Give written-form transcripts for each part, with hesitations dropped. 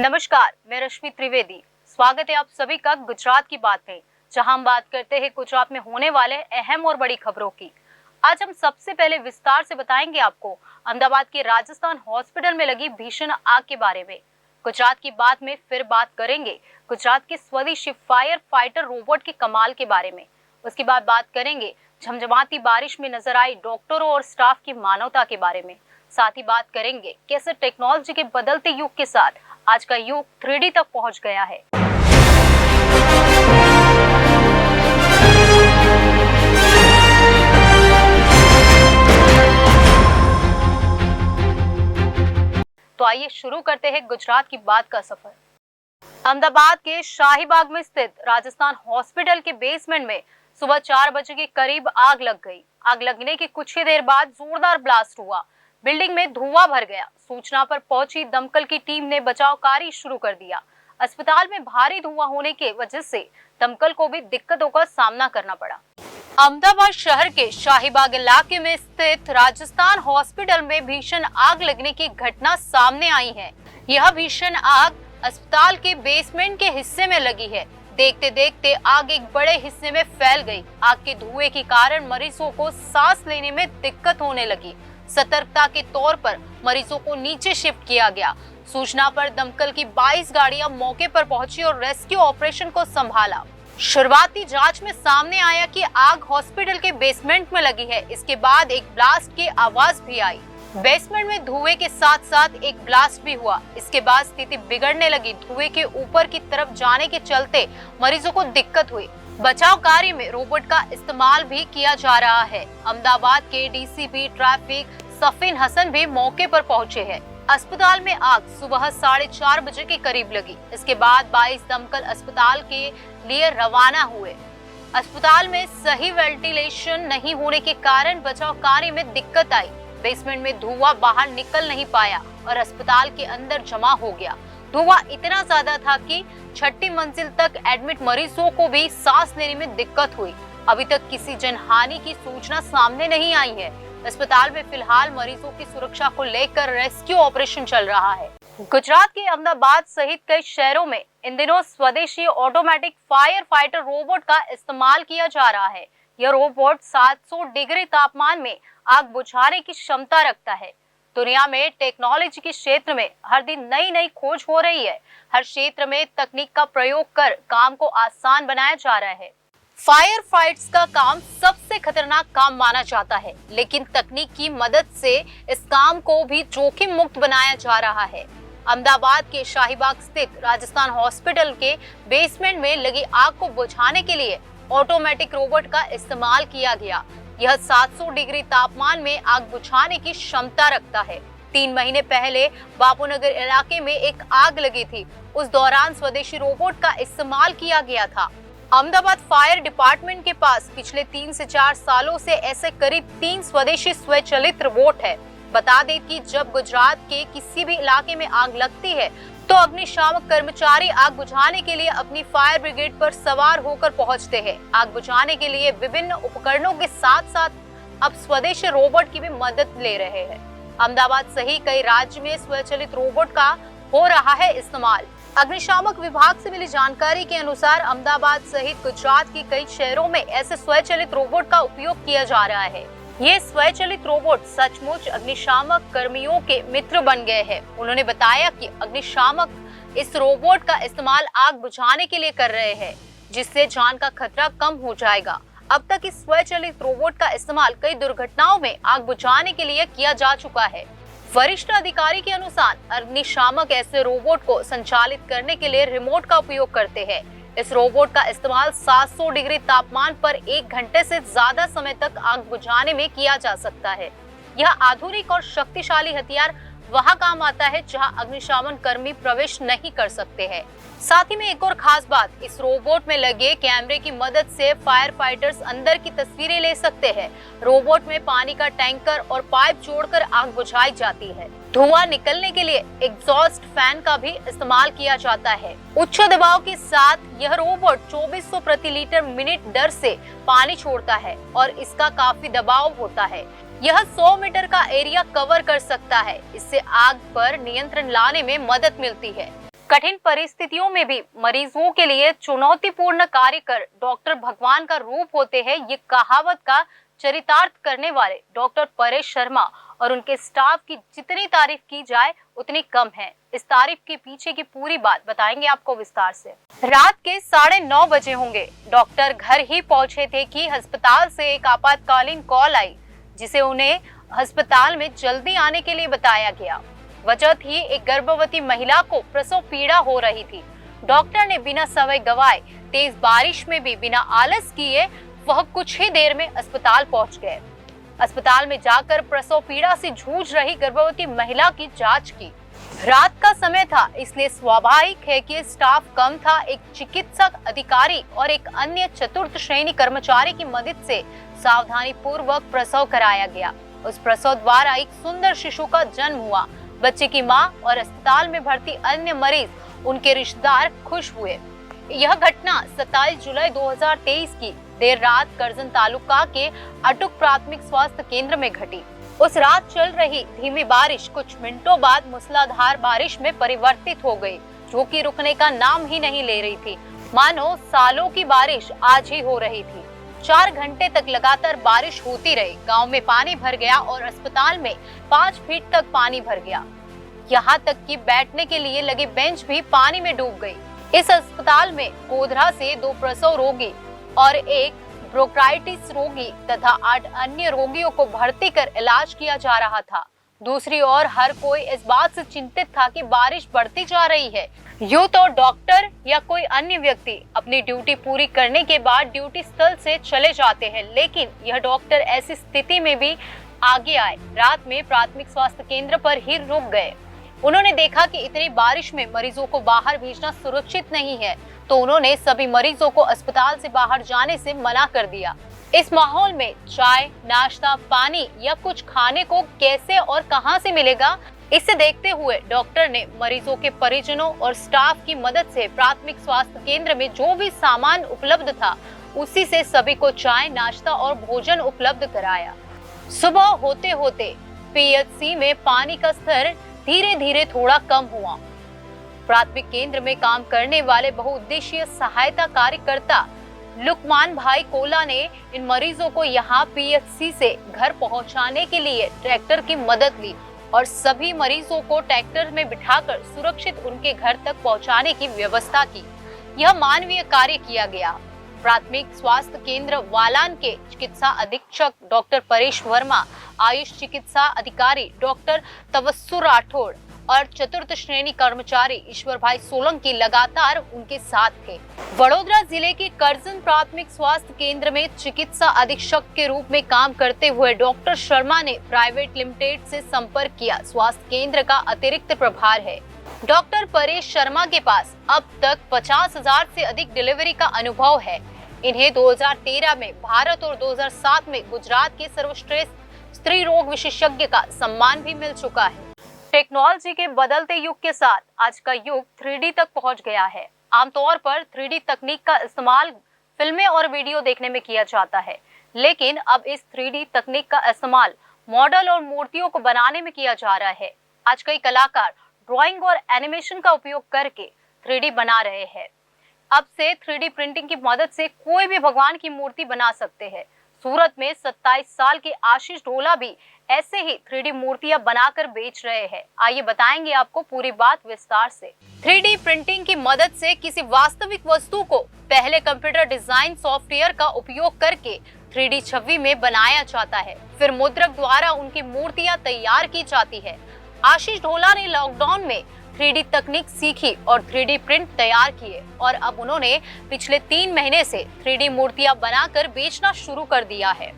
नमस्कार, मैं रश्मि त्रिवेदी। स्वागत है आप सभी का गुजरात की बात में, जहां हम बात करते हैं गुजरात में होने वाले अहम और बड़ी खबरों की। आज हम सबसे पहले विस्तार से बताएंगे आपको अहमदाबाद के राजस्थान हॉस्पिटल में लगी भीषण आग के बारे में। गुजरात की बात में फिर बात करेंगे गुजरात के स्वदेशी फायर फाइटर रोबोट के कमाल के बारे में। उसके बाद बात करेंगे झमझमाती बारिश में नजर आई डॉक्टरों और स्टाफ की मानवता के बारे में। साथ ही बात करेंगे कैसे टेक्नोलॉजी के बदलते युग के साथ आज का युग 3D तक पहुंच गया है। तो आइए शुरू करते हैं गुजरात की बात का सफर। अहमदाबाद के शाहीबाग में स्थित राजस्थान हॉस्पिटल के बेसमेंट में सुबह 4 बजे के करीब आग लग गई। आग लगने के कुछ ही देर बाद जोरदार ब्लास्ट हुआ। बिल्डिंग में धुआं भर गया। सूचना पर पहुंची दमकल की टीम ने बचाव कार्य शुरू कर दिया। अस्पताल में भारी धुआं होने की वजह से दमकल को भी दिक्कतों का सामना करना पड़ा। अहमदाबाद शहर के शाहीबाग इलाके में स्थित राजस्थान हॉस्पिटल में भीषण आग लगने की घटना सामने आई है। यह भीषण आग अस्पताल के बेसमेंट के हिस्से में लगी है। देखते देखते आग एक बड़े हिस्से में फैल गई। आग के धुएं के कारण मरीजों को सांस लेने में दिक्कत होने लगी। सतर्कता के तौर पर मरीजों को नीचे शिफ्ट किया गया। सूचना पर दमकल की 22 गाड़ियां मौके पर पहुंची और रेस्क्यू ऑपरेशन को संभाला। शुरुआती जांच में सामने आया कि आग हॉस्पिटल के बेसमेंट में लगी है। इसके बाद एक ब्लास्ट की आवाज भी आई। बेसमेंट में धुएं के साथ साथ एक ब्लास्ट भी हुआ। इसके बाद स्थिति बिगड़ने लगी। धुएं के ऊपर की तरफ जाने के चलते मरीजों को दिक्कत हुई। बचाव कार्य में रोबोट का इस्तेमाल भी किया जा रहा है। अहमदाबाद के डीसीपी ट्रैफिक सफीन हसन भी मौके पर पहुंचे हैं। अस्पताल में आग सुबह 4:30 बजे के करीब लगी। इसके बाद 22 दमकल अस्पताल के लिए रवाना हुए। अस्पताल में सही वेंटिलेशन नहीं होने के कारण बचाव कार्य में दिक्कत आई। बेसमेंट में धुआं बाहर निकल नहीं पाया और अस्पताल के अंदर जमा हो गया। धुआं इतना ज्यादा था कि 6ठी मंजिल तक एडमिट मरीजों को भी सांस लेने में दिक्कत हुई। अभी तक किसी जनहानि की सूचना सामने नहीं आई है। अस्पताल में फिलहाल मरीजों की सुरक्षा को लेकर रेस्क्यू ऑपरेशन चल रहा है। गुजरात के अहमदाबाद सहित कई शहरों में इन दिनों स्वदेशी ऑटोमेटिक फायर फाइटर रोबोट का इस्तेमाल किया जा रहा है। यह रोबोट 700 डिग्री तापमान में आग बुझाने की क्षमता रखता है। दुनिया में टेक्नोलॉजी के क्षेत्र में हर दिन नई नई खोज हो रही है। हर क्षेत्र में तकनीक का प्रयोग कर काम को आसान बनाया जा रहा है। फायर फाइट्स का काम सबसे खतरनाक काम माना जाता है, लेकिन तकनीक की मदद से इस काम को भी जोखिम मुक्त बनाया जा रहा है। अहमदाबाद के शाहीबाग स्थित राजस्थान हॉस्पिटल के बेसमेंट में लगी आग को बुझाने के लिए ऑटोमेटिक रोबोट का इस्तेमाल किया गया। यह 700 डिग्री तापमान में आग बुझाने की क्षमता रखता है। 3 महीने पहले बापूनगर इलाके में एक आग लगी थी। उस दौरान स्वदेशी रोबोट का इस्तेमाल किया गया था। अहमदाबाद फायर डिपार्टमेंट के पास पिछले 3 से 4 सालों से ऐसे करीब 3 स्वदेशी स्वचालित रोबोट है। बता दें कि जब गुजरात के किसी भी इलाके में आग लगती है तो अग्निशामक कर्मचारी आग बुझाने के लिए अपनी फायर ब्रिगेड पर सवार होकर पहुंचते हैं। आग बुझाने के लिए विभिन्न उपकरणों के साथ साथ अब स्वदेशी रोबोट की भी मदद ले रहे हैं। अहमदाबाद सहित कई राज्य में स्वचालित रोबोट का हो रहा है इस्तेमाल। अग्निशामक विभाग से मिली जानकारी के अनुसार अहमदाबाद सहित गुजरात के कई शहरों में ऐसे स्वचालित रोबोट का उपयोग किया जा रहा है। ये स्वचालित रोबोट सचमुच अग्निशामक कर्मियों के मित्र बन गए हैं। उन्होंने बताया कि अग्निशामक इस रोबोट का इस्तेमाल आग बुझाने के लिए कर रहे हैं, जिससे जान का खतरा कम हो जाएगा। अब तक इस स्वचालित रोबोट का इस्तेमाल कई दुर्घटनाओं में आग बुझाने के लिए किया जा चुका है। वरिष्ठ अधिकारी के अनुसार अग्निशामक ऐसे रोबोट को संचालित करने के लिए रिमोट का उपयोग करते हैं। इस रोबोट का इस्तेमाल 700 डिग्री तापमान पर 1 घंटे से ज्यादा समय तक आग बुझाने में किया जा सकता है। यह आधुनिक और शक्तिशाली हथियार वहां काम आता है जहां अग्निशमन कर्मी प्रवेश नहीं कर सकते हैं। साथ ही में एक और खास बात, इस रोबोट में लगे कैमरे की मदद से फायर फाइटर्स अंदर की तस्वीरें ले सकते हैं। रोबोट में पानी का टैंकर और पाइप जोड़कर आग बुझाई जाती है। धुआं निकलने के लिए एग्जॉस्ट फैन का भी इस्तेमाल किया जाता है। उच्च दबाव के साथ यह रोबोट 2400 प्रति लीटर मिनट दर से पानी छोड़ता है और इसका काफी दबाव होता है। यह 100 मीटर का एरिया कवर कर सकता है। इससे आग पर नियंत्रण लाने में मदद मिलती है। कठिन परिस्थितियों में भी मरीजों के लिए चुनौतीपूर्ण कार्य कर डॉक्टर भगवान का रूप होते हैं, ये कहावत का चरितार्थ करने वाले डॉक्टर परेश शर्मा और उनके स्टाफ की जितनी तारीफ की जाए उतनी कम है। इस तारीफ के पीछे की पूरी बात बताएंगे आपको विस्तार से। रात के 9:30 बजे होंगे, डॉक्टर घर ही पहुंचे थे कि अस्पताल से एक आपातकालीन कॉल आई, जिसे उन्हें अस्पताल में जल्दी आने के लिए बताया गया। वजह थी एक गर्भवती महिला को प्रसव पीड़ा हो रही थी। डॉक्टर ने बिना समय गवाए तेज बारिश में भी बिना आलस किए वह कुछ ही देर में अस्पताल पहुंच गए। अस्पताल में जाकर प्रसव पीड़ा से जूझ रही गर्भवती महिला की जांच की। रात का समय था, इसलिए स्वाभाविक है कि स्टाफ कम था। एक चिकित्सक अधिकारी और एक अन्य चतुर्थ श्रेणी कर्मचारी की मदद से सावधानी पूर्वक प्रसव कराया गया। उस प्रसव द्वारा एक सुंदर शिशु का जन्म हुआ। बच्चे की मां और अस्पताल में भर्ती अन्य मरीज, उनके रिश्तेदार खुश हुए। यह घटना 27 जुलाई 2023 की देर रात करजन तालुका के अटुक प्राथमिक स्वास्थ्य केंद्र में घटी। उस रात चल रही धीमी बारिश कुछ मिनटों बाद मूसलाधार बारिश में परिवर्तित हो गई, जो कि रुकने का नाम ही नहीं ले रही थी। मानो सालों की बारिश आज ही हो रही थी। 4 घंटे तक लगातार बारिश होती रही। गांव में पानी भर गया और अस्पताल में 5 फीट तक पानी भर गया। यहाँ तक कि बैठने के लिए लगी बेंच भी पानी में डूब गई। इस अस्पताल में गोधरा से 2 प्रसव रोगी और एक ब्रोंकाइटिस रोगी तथा 8 अन्य रोगियों को भर्ती कर इलाज किया जा रहा था। दूसरी ओर हर कोई इस बात से चिंतित था कि बारिश बढ़ती जा रही है। यूं तो डॉक्टर या कोई अन्य व्यक्ति अपनी ड्यूटी पूरी करने के बाद ड्यूटी स्थल से चले जाते हैं, लेकिन यह डॉक्टर ऐसी स्थिति में भी आगे आए। रात में प्राथमिक स्वास्थ्य केंद्र पर ही रुक गए। उन्होंने देखा कि इतनी बारिश में मरीजों को बाहर भेजना सुरक्षित नहीं है, तो उन्होंने सभी मरीजों को अस्पताल से बाहर जाने से मना कर दिया। इस माहौल में चाय, नाश्ता, पानी या कुछ खाने को कैसे और कहां से मिलेगा, इसे देखते हुए डॉक्टर ने मरीजों के परिजनों और स्टाफ की मदद से प्राथमिक स्वास्थ्य केंद्र में जो भी सामान उपलब्ध था, उसी से सभी को चाय, नाश्ता और भोजन उपलब्ध कराया। सुबह होते होते पीएचसी में पानी का स्तर धीरे धीरे थोड़ा कम हुआ। प्राथमिक केंद्र में काम करने वाले बहुउद्देशीय सहायता कार्यकर्ता लुकमान भाई कोला ने इन मरीजों को यहाँ पीएचसी से घर पहुँचाने के लिए ट्रैक्टर की मदद ली और सभी मरीजों को ट्रैक्टर में बिठाकर सुरक्षित उनके घर तक पहुँचाने की व्यवस्था की। यह मानवीय कार्य किया गया। प्राथमिक स्वास्थ्य केंद्र वालान के चिकित्सा अधीक्षक डॉक्टर परेश वर्मा, आयुष चिकित्सा अधिकारी डॉक्टर तवस्सुर राठौड़ और चतुर्थ श्रेणी कर्मचारी ईश्वर भाई सोलंकी लगातार उनके साथ थे। वडोदरा जिले के करजन प्राथमिक स्वास्थ्य केंद्र में चिकित्सा अधीक्षक के रूप में काम करते हुए डॉक्टर शर्मा ने प्राइवेट लिमिटेड से संपर्क किया। स्वास्थ्य केंद्र का अतिरिक्त प्रभार है। डॉक्टर परेश शर्मा के पास अब तक 50,000 से अधिक डिलीवरी का अनुभव है। इन्हें 2013 में भारत और 2007 में गुजरात के सर्वश्रेष्ठ स्त्री रोग विशेषज्ञ का सम्मान भी मिल चुका है। टेक्नोलॉजी के बदलते युग के साथ आज का युग 3D तक पहुंच गया है। आमतौर पर 3D तकनीक का इस्तेमाल फिल्में और वीडियो देखने में किया जाता है, लेकिन अब इस 3D तकनीक का इस्तेमाल मॉडल और मूर्तियों को बनाने में किया जा रहा है। आज कई कलाकार ड्राइंग और एनिमेशन का उपयोग करके 3D बना रहे हैं। अब से 3D प्रिंटिंग की मदद से कोई भी भगवान की मूर्ति बना सकते हैं। सूरत में 27 साल के आशीष ढोला भी ऐसे ही 3D मूर्तियां बनाकर बेच रहे हैं। आइए बताएंगे आपको पूरी बात विस्तार से। 3D प्रिंटिंग की मदद से किसी वास्तविक वस्तु को पहले कंप्यूटर डिजाइन सॉफ्टवेयर का उपयोग करके 3D छवि में बनाया जाता है, फिर मुद्रक द्वारा उनकी मूर्तियां तैयार की जाती है। आशीष ढोला ने लॉकडाउन में 3D तकनीक सीखी और 3D प्रिंट तैयार किए और अब उन्होंने पिछले 3 महीने से 3D मूर्तियां बनाकर बेचना शुरू कर दिया है।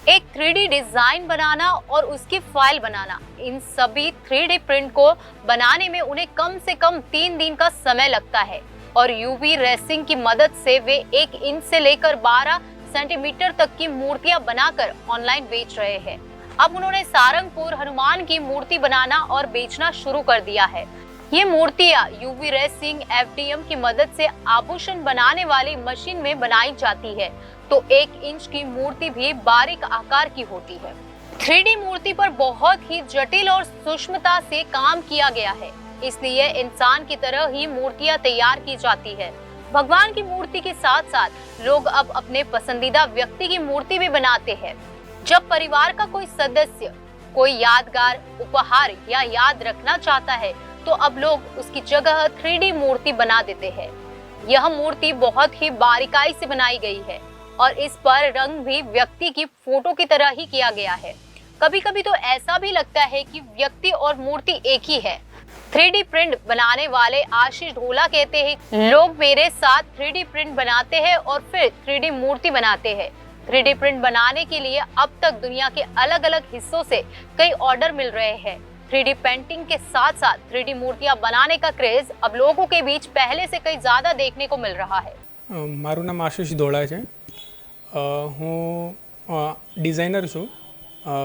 एक 3D डिजाइन बनाना और उसकी फाइल बनाना, इन सभी 3D प्रिंट को बनाने में उन्हें कम से कम 3 दिन का समय लगता है और यूवी रेसिंग की मदद से वे 1 इंच से लेकर 12 सेंटीमीटर तक की मूर्तियां बनाकर ऑनलाइन बेच रहे हैं। अब उन्होंने सारंगपुर हनुमान की मूर्ति बनाना और बेचना शुरू कर दिया है। ये मूर्तियां यूवी रेसिंग FDM की मदद से आभूषण बनाने वाली मशीन में बनाई जाती है, तो 1 इंच की मूर्ति भी बारीक आकार की होती है। 3D मूर्ति पर बहुत ही जटिल और सूक्ष्मता से काम किया गया है। इसलिए इंसान की तरह ही मूर्तियां तैयार की जाती है। भगवान की मूर्ति के साथ साथ लोग अब अपने पसंदीदा व्यक्ति की मूर्ति भी बनाते हैं। जब परिवार का कोई सदस्य कोई यादगार उपहार या याद रखना चाहता है तो अब लोग उसकी जगह 3D मूर्ति बना देते हैं। यह मूर्ति बहुत ही बारीकाई से बनाई गई है और इस पर रंग भी व्यक्ति की फोटो की तरह ही किया गया है। कभी कभी तो ऐसा भी लगता है कि व्यक्ति और मूर्ति एक ही है। 3D प्रिंट बनाने वाले आशीष ढोला कहते हैं, लोग मेरे साथ 3D प्रिंट बनाते हैं और फिर 3D मूर्ति बनाते हैं। 3D प्रिंट बनाने के लिए अब तक दुनिया के अलग अलग हिस्सों से कई ऑर्डर मिल रहे हैं। 3D पेंटिंग के साथ साथ 3D मूर्तियां बनाने का क्रेज अब लोगों के बीच पहले से कई ज्यादा देखने को मिल रहा है। મારું નામ આશીષ ધોળા છે। હું ડિઝાઇનર છું।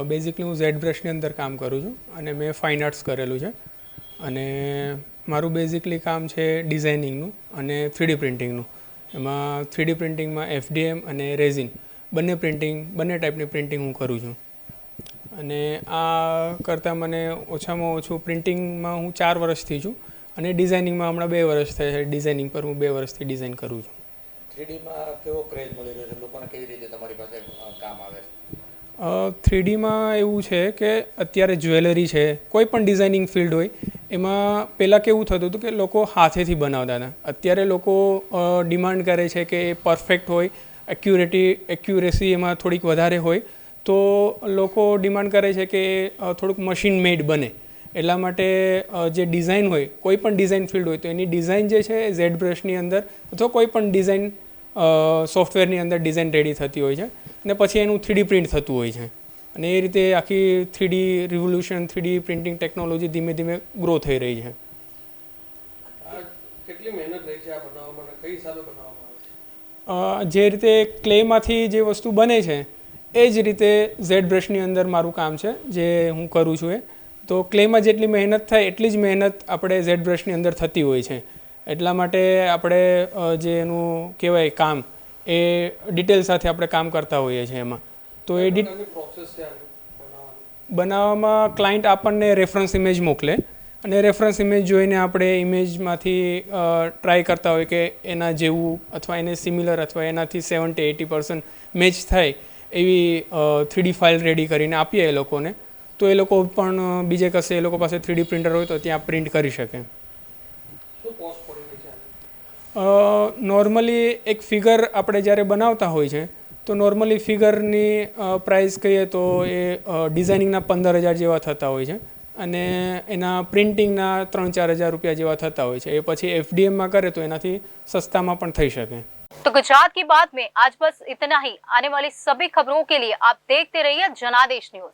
બેઝિકલી હું ઝેડ બ્રશની અંદર કામ કરું છું અને મેં ફાઇન આર્ટ્સ કરેલું છે અને મારું બેઝિકલી કામ છે ડિઝાઇનિંગનું અને 3D પ્રિન્ટિંગનું। એમાં 3D પ્રિન્ટિંગમાં FDM અને રેઝિન બંને ટાઈપની પ્રિન્ટિંગ હું કરું છું અને આ કરતાં મને ઓછામાં ઓછું પ્રિન્ટિંગમાં હું 4 વર્ષથી છું અને ડિઝાઇનિંગમાં હમણાં 2 વર્ષ થયા છે। ડિઝાઇનિંગ પર હું 2 વર્ષથી ડિઝાઇન કરું છું। 3Dમાં કેવો ક્રેઝ મળી રહ્યો છે, લોકોને કેવી રીતે તમારી પાસે કામ આવે છે? 3Dમાં એવું છે કે અત્યારે જ્વેલરી છે, કોઈ પણ ડિઝાઇનિંગ ફિલ્ડ હોય એમાં પહેલાં કેવું થતું હતું કે લોકો હાથેથી બનાવતા હતા। અત્યારે લોકો ડિમાન્ડ કરે છે કે એ પરફેક્ટ હોય, એક્યુરેસી એમાં થોડીક વધારે હોય, તો લોકો ડિમાન્ડ કરે છે કે થોડુંક મશીન મેડ બને। એટલા માટે જે ડિઝાઇન હોય, કોઈ પણ ડિઝાઇન ફિલ્ડ હોય તો એની ડિઝાઇન જે છે એ ઝેડ બ્રશની અંદર અથવા કોઈ પણ ડિઝાઇન સોફ્ટવેરની અંદર ડિઝાઇન રેડી થતી હોય છે અને પછી એનું 3D પ્રિન્ટ થતું હોય છે અને એ રીતે આખી 3D revolution, 3D printing technology ધીમે ધીમે ગ્રો થઈ રહી છે। કેટલી મહેનત રહી છે આ બનાવવામાં અને કઈ હિસાબે બનાવવામાં આવે છે? જે રીતે ક્લેમાંથી જે વસ્તુ બને છે એ જ રીતે ઝેડ બ્રશની અંદર મારું કામ છે જે હું કરું છું। તો ક્લેમાં જેટલી મહેનત થાય એટલી જ મહેનત આપણે ઝેડ બ્રશની અંદર થતી હોય છે। એટલા માટે આપણે જે એનું કહેવાય કામ એ ડિટેલ સાથે આપણે કામ કરતા હોઈએ છીએ એમાં। તો એ પ્રોસેસ છે આની બનાવવામાં ક્લાયન્ટ આપણને રેફરન્સ ઇમેજ મોકલે અને રેફરન્સ ઇમેજ જોઈને આપણે ઇમેજમાંથી ટ્રાય કરતા હોય કે એના જેવું અથવા એને સિમિલર અથવા એનાથી 70-80% મેચ થાય એવી 3D ફાઇલ રેડી કરીને આપીએ એ લોકોને, તો એ લોકો પણ બીજે કશે એ લોકો પાસે 3D પ્રિન્ટર હોય તો ત્યાં પ્રિન્ટ કરી શકે। શું કોસ્ટ પડી રહી છે? નોર્મલી એક ફિગર આપણે જ્યારે બનાવતા હોય છે તો નોર્મલી ફિગરની પ્રાઇસ કહીએ તો એ ડિઝાઇનિંગના 15,000 જેવા થતા હોય છે અને એના પ્રિન્ટિંગના 3-4 હજાર રૂપિયા જેવા થતા હોય છે। એ પછી FDMમાં કરે તો એનાથી સસ્તામાં પણ થઈ શકે। तो गुजरात की बात में आज बस इतना ही। आने वाली सभी खबरों के लिए आप देखते रहिए जनादेश न्यूज।